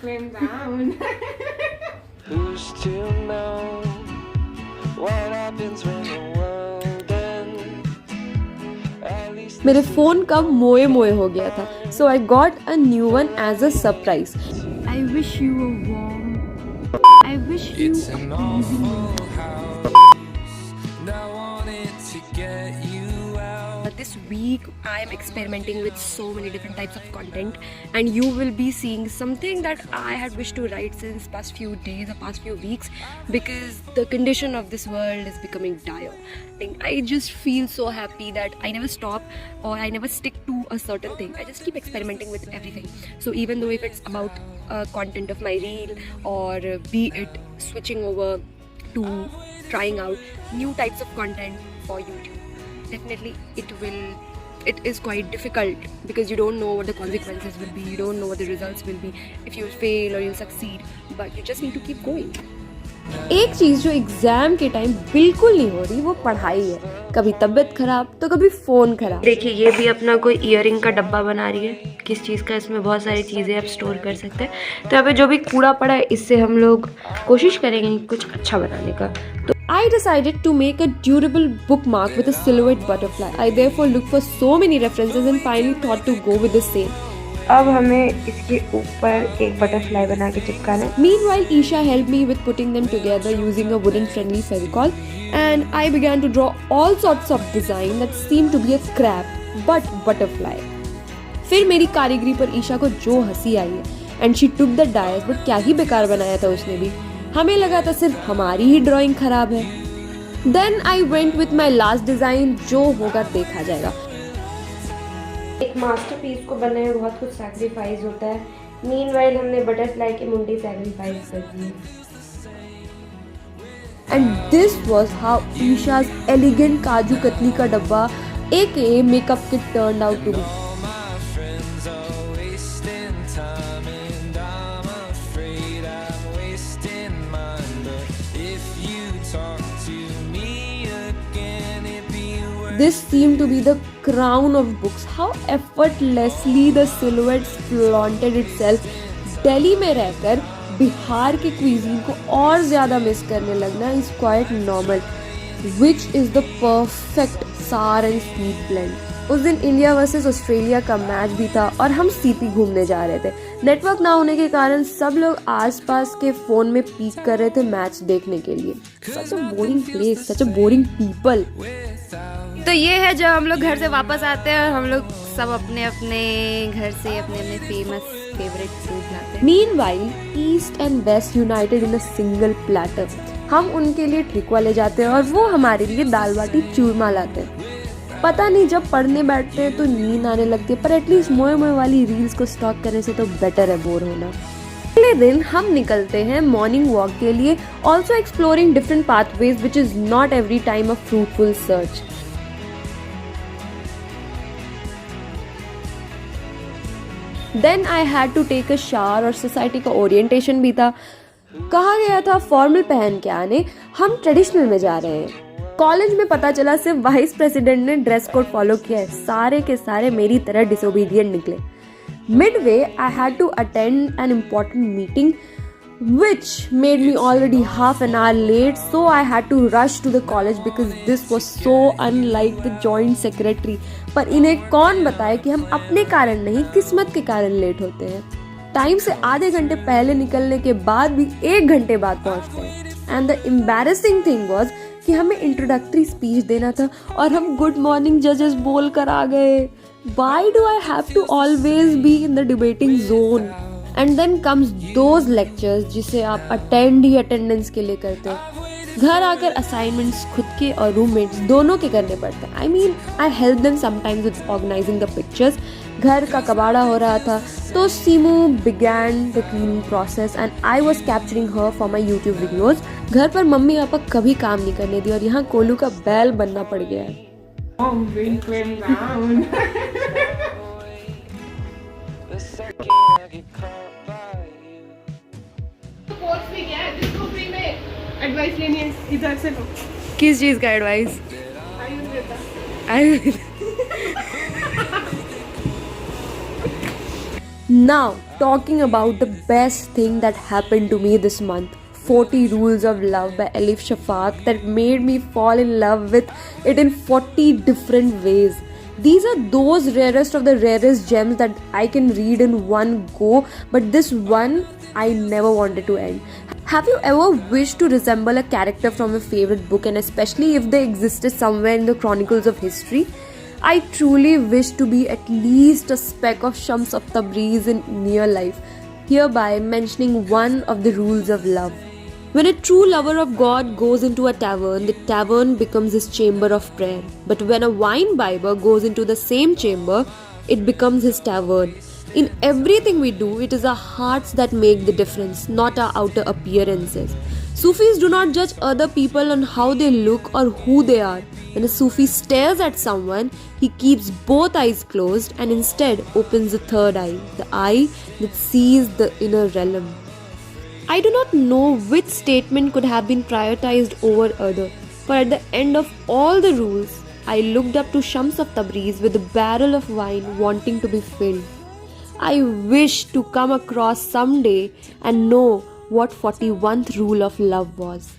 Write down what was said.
wind came down. Who's to know what happens when the world ends? At least मेरे phone का मोए मोए हो गया था, so I got a new one as a surprise. I wish you a warm. I wish you. it's an awful house. And I wanted to get you out. This week I am experimenting with so many different types of content, and you will be seeing something that I had wished to write since past few days or past few weeks, because the condition of this world is becoming dire. And I just feel so happy that I never stop or I never stick to a certain thing. I just keep experimenting with everything. So even though if it's about content of my reel, or be it switching over to trying out new types of content for YouTube, definitely it is quite difficult, because you don't know what the consequences will be, you don't know what the results will be, if you'll fail or you'll succeed, but you just need to keep going. एक चीज़ जो exam के time बिल्कुल नहीं हो रही वो पढ़ाई है। कभी तबीयत खराब तो कभी फ़ोन खराब। देखिए ये भी अपना कोई ईयरिंग का डब्बा बना रही है, किस चीज़ का, इसमें बहुत सारी चीज़ें आप स्टोर कर सकते हैं। तो यहाँ पे जो भी कूड़ा पड़ा है इससे हम लोग कोशिश करेंगे कुछ अच्छा बनाने का। तो I decided to make a durable bookmark with a silhouette butterfly. I therefore looked for so many references and finally thought to go with the same. अब हमें इसके ऊपर एक बटरफ्लाई बना के चिपकाना है। Meanwhile, Isha helped me with putting them together using a wooden friendly Fevicol, and I began to draw all sorts of design that seemed to be a crab but butterfly. फिर मेरी कारीगरी पर ईशा को जो हंसी आई है, and she took the dice, but क्या ही बेकार बनाया था उसने भी। हमें लगा था सिर्फ हमारी ही ड्राइंग खराब है। Then I went with my last design, जो होगा देखा जाएगा। एक मास्टरपीस को बनाने में बहुत कुछ सैक्रिफाइस होता है। मीनवाइल हमने बटरफ्लाई की मुंडी सैक्रिफाइस कर दी। And this was how Isha's elegant kaju katli का डब्बा aka makeup kit turned out to be. All my friends are wasting time, and I'm afraid I'm wasting mine. But if you talk to me again, it'd be worth. This seemed to be the crown of books. How effortlessly the silhouettes flaunted itself. Delhi में रहकर बिहार के cuisine को और ज़्यादा miss करने लगना is quite normal, which is the perfect sour and sweet blend. उस दिन इंडिया वर्सेस ऑस्ट्रेलिया का मैच भी था और हम सीपी घूमने जा रहे थे। नेटवर्क ना होने के कारण सब लोग आसपास के फ़ोन में पीक कर रहे थे मैच देखने के लिए। Such a boring place, such a boring people. तो ये है जब हम लोग घर से वापस आते हैं और हम लोग सब अपने अपने घर से अपने अपने फेमस फेवरेट फूड लाते हैं। Meanwhile, East and West united in a single platter. हम उनके लिए ठेकुआ ले जाते हैं और वो हमारे लिए दाल बाटी चूरमा लाते हैं। पता नहीं जब पढ़ने बैठते हैं तो नींद आने लगती है, पर एटलीस्ट मोए मोए वाली रील्स को स्टॉक करने से तो बेटर है बोर होना। अगले दिन हम निकलते हैं मॉर्निंग वॉक के लिए, also exploring different pathways which is not every time a fruitful search. Then I had to take a shower और सोसाइटी का ओरिएंटेशन भी था। कहा गया था फॉर्मल पहन के आने, हम ट्रेडिशनल में जा रहे हैं। कॉलेज में पता चला सिर्फ वाइस प्रेसिडेंट ने ड्रेस कोड फॉलो किया है, सारे के सारे मेरी तरह डिसोबीडियंट निकले। Midway I had to attend an important meeting which made me already half an hour late, so I had to rush to the college because this was so unlike the joint secretary. पर इन्हें कौन बताए कि हम अपने कारण नहीं किस्मत के कारण लेट होते हैं। टाइम से आधे घंटे पहले निकलने के बाद भी 1 घंटे बाद पहुंचते हैं। And the embarrassing thing was कि हमें इंट्रोडक्टरी स्पीच देना था और हम गुड मॉर्निंग जजेस बोल कर आ गए। Why do I have to always be in the debating zone? And then comes those lectures जिसे आप अटेंड ही अटेंडेंस के लिए करते हैं। घर आकर असाइनमेंट्स खुद के और रूममेट्स दोनों के करने पड़ते हैं। I mean I help them sometimes with organising the pictures. घर का कबाड़ा हो रहा था तो Seemu began the cleaning process and I was capturing हर फॉर माई यूट्यूब वीडियोज। घर पर मम्मी पापा कभी काम नहीं करने दिए और यहाँ कोलू का बैल बनना पड़ गया है। Wind came down. The second I get caught by you. Course भी क्या है, जिसको फ्री में एडवाइस लेनी है इधर से लो। किस चीज़ का advice? Ayurveda. Now talking about the best thing that happened to me this month. 40 Rules of Love by Elif Shafak that made me fall in love with it in 40 different ways. These are those rarest of the rarest gems that I can read in one go, but this one I never wanted to end. Have you ever wished to resemble a character from a favorite book, and especially if they existed somewhere in the chronicles of history? I truly wish to be at least a speck of Shams of Tabriz in near life, hereby mentioning one of the rules of love. When a true lover of God goes into a tavern, the tavern becomes his chamber of prayer. But when a wine bibber goes into the same chamber, it becomes his tavern. In everything we do, it is our hearts that make the difference, not our outer appearances. Sufis do not judge other people on how they look or who they are. When a Sufi stares at someone, he keeps both eyes closed and instead opens the third eye, the eye that sees the inner realm. I do not know which statement could have been prioritized over other, for at the end of all the rules, I looked up to Shams of Tabriz with a barrel of wine wanting to be filled. I wish to come across someday and know what 41st rule of love was.